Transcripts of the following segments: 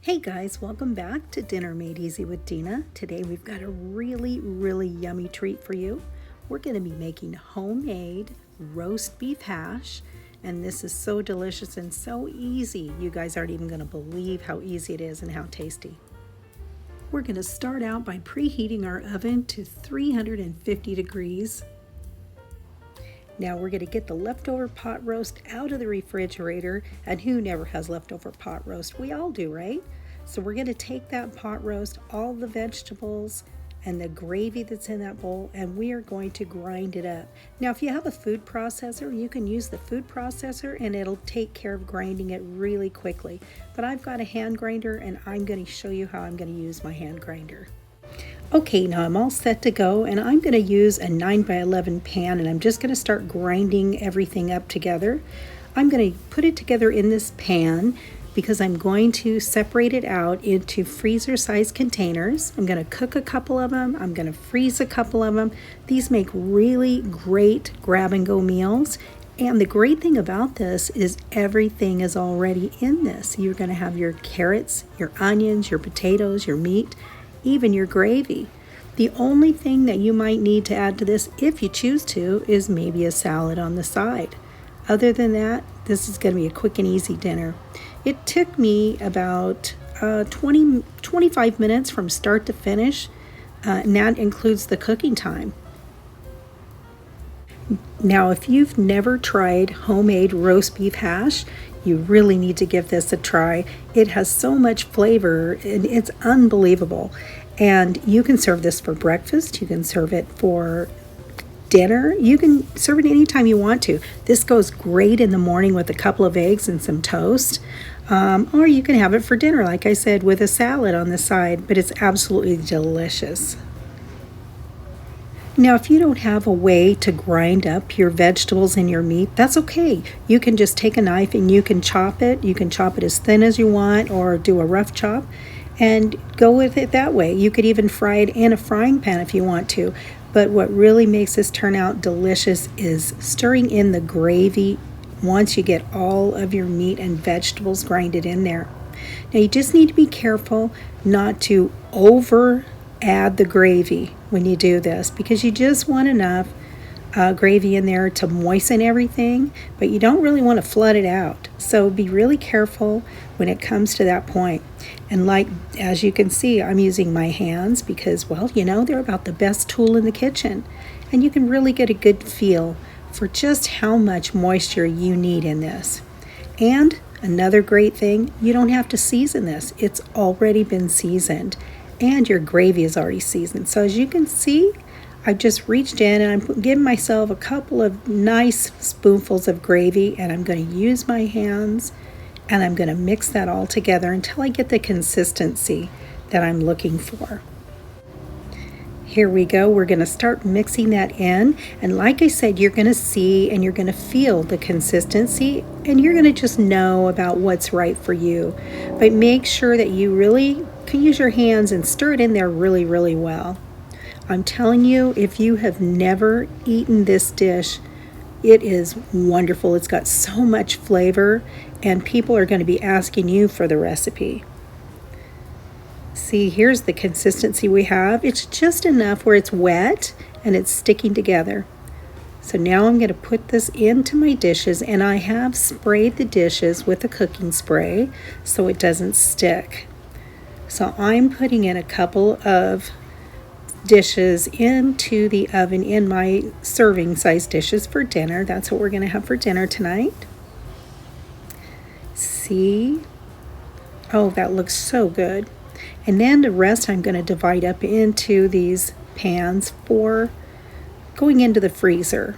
Hey guys, welcome back to Dinner Made Easy with Dina. Today we've got a really yummy treat for you. We're going to be making homemade roast beef hash, and this is so delicious and so easy. You guys aren't even going to believe how easy it is and how tasty. We're going to start out by preheating our oven to 350 degrees. Now we're going to get the leftover pot roast out of the refrigerator, and who never has leftover pot roast? We all do, right? So we're going to take that pot roast, all the vegetables and the gravy that's in that bowl, and we are going to grind it up. Now if you have a food processor, you can use the food processor and it'll take care of grinding it really quickly. But I've got a hand grinder and I'm going to show you how I'm going to use my hand grinder. Okay, now I'm all set to go, and I'm going to use a 9x11 pan, and I'm just going to start grinding everything up together. I'm going to put it together in this pan because I'm going to separate it out into freezer-sized containers. I'm going to cook a couple of them. I'm going to freeze a couple of them. These make really great grab-and-go meals. And the great thing about this is everything is already in this. You're going to have your carrots, your onions, your potatoes, your meat, even your gravy. The only thing that you might need to add to this, if you choose to, is maybe a salad on the side. Other than that, this is going to be a quick and easy dinner. It took me about 25 minutes from start to finish, and that includes the cooking time. Now, if you've never tried homemade roast beef hash, you really need to give this a try. It has so much flavor and it's unbelievable. And you can serve this for breakfast. You can serve it for dinner. You can serve it anytime you want to. This goes great in the morning with a couple of eggs and some toast. Or you can have it for dinner, like I said, with a salad on the side. But it's absolutely delicious. Now, if you don't have a way to grind up your vegetables and your meat, that's okay. You can just take a knife and you can chop it. You can chop it as thin as you want or do a rough chop and go with it that way. You could even fry it in a frying pan if you want to. But what really makes this turn out delicious is stirring in the gravy once you get all of your meat and vegetables grinded in there. Now, you just need to be careful not to add the gravy when you do this, because you just want enough gravy in there to moisten everything, but you don't really want to flood it out. So be really careful when it comes to that point. And as you can see, I'm using my hands because, well, they're about the best tool in the kitchen, and you can really get a good feel for just how much moisture you need in this. And another great thing, you don't have to season this. It's already been seasoned. And your gravy is already seasoned. So as you can see, I've just reached in and I'm giving myself a couple of nice spoonfuls of gravy, and I'm going to use my hands and I'm going to mix that all together until I get the consistency that I'm looking for. Here we go. We're going to start mixing that in, and like I said, you're going to see and you're going to feel the consistency, and you're going to just know about what's right for you. But make sure that you really can use your hands and stir it in there really well. I'm telling you, if you have never eaten this dish, it is wonderful. It's got so much flavor, and people are going to be asking you for the recipe. See, here's the consistency we have. It's just enough where it's wet and it's sticking together. So now I'm going to put this into my dishes, and I have sprayed the dishes with a cooking spray so it doesn't stick. So I'm putting in a couple of dishes into the oven in my serving size dishes for dinner. That's what we're going to have for dinner tonight. See? Oh, that looks so good. And then the rest I'm going to divide up into these pans for going into the freezer.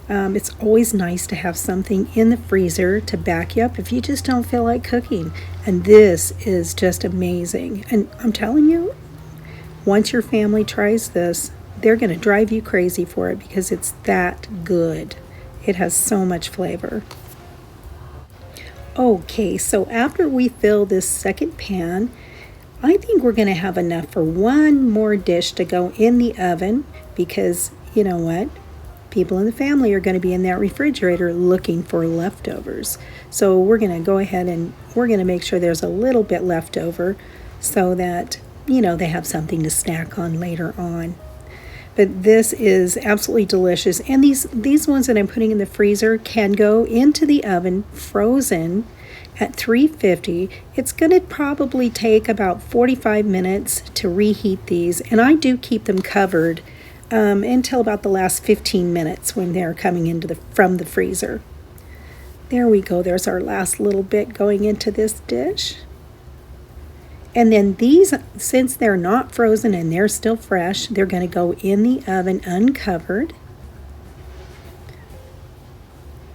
It's always nice to have something in the freezer to back you up if you just don't feel like cooking. And this is just amazing. And I'm telling you, once your family tries this, they're going to drive you crazy for it because it's that good. It has so much flavor. Okay, so after we fill this second pan, I think we're going to have enough for one more dish to go in the oven because, you know what? people in the family are going to be in that refrigerator looking for leftovers. So we're going to go ahead and we're going to make sure there's a little bit left over so that, they have something to snack on later on. But this is absolutely delicious. And these ones that I'm putting in the freezer can go into the oven frozen at 350. It's going to probably take about 45 minutes to reheat these. And I do keep them covered until about the last 15 minutes when they're coming from the freezer. There we go. There's our last little bit going into this dish. And then these, since they're not frozen and they're still fresh, they're going to go in the oven uncovered.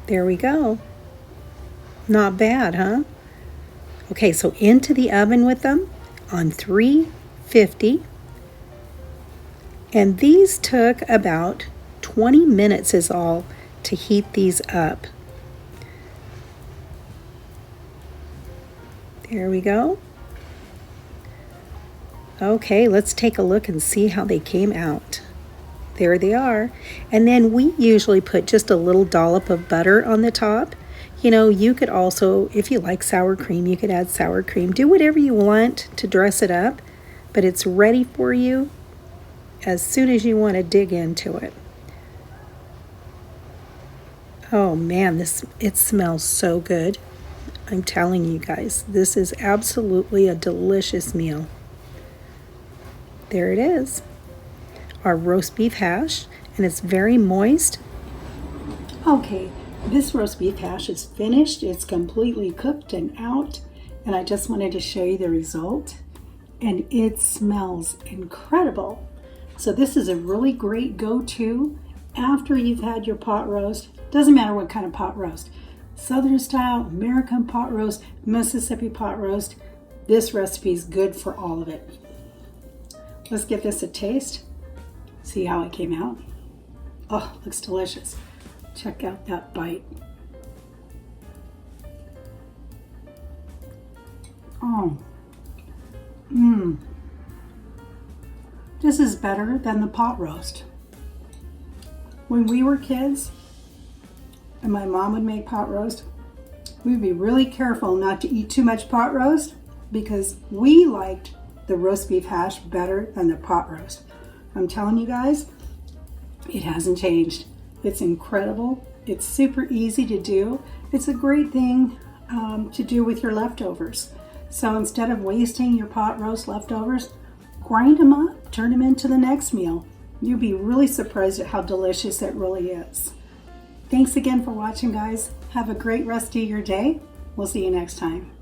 There we go. Not bad, huh? Okay, so into the oven with them on 350. And these took about 20 minutes is all to heat these up. There we go. Okay, let's take a look and see how they came out. There they are. And then we usually put just a little dollop of butter on the top. You could also, if you like sour cream, you could add sour cream. Do whatever you want to dress it up, but it's ready for you as soon as you want to dig into it. Oh man, it smells so good. I'm telling you guys, this is absolutely a delicious meal. There it is, our roast beef hash, and it's very moist. Okay, this roast beef hash is finished. It's completely cooked and out, and I just wanted to show you the result, and it smells incredible. So this is a really great go-to after you've had your pot roast. Doesn't matter what kind of pot roast. Southern style, American pot roast, Mississippi pot roast. This recipe is good for all of it. Let's give this a taste. See how it came out. Oh, looks delicious. Check out that bite. Oh. This is better than the pot roast. When we were kids and my mom would make pot roast, we'd be really careful not to eat too much pot roast because we liked the roast beef hash better than the pot roast. I'm telling you guys, it hasn't changed. It's incredible. It's super easy to do. It's a great thing to do with your leftovers. So instead of wasting your pot roast leftovers, grind them up, turn them into the next meal. You'll be really surprised at how delicious it really is. Thanks again for watching, guys. Have a great rest of your day. We'll see you next time.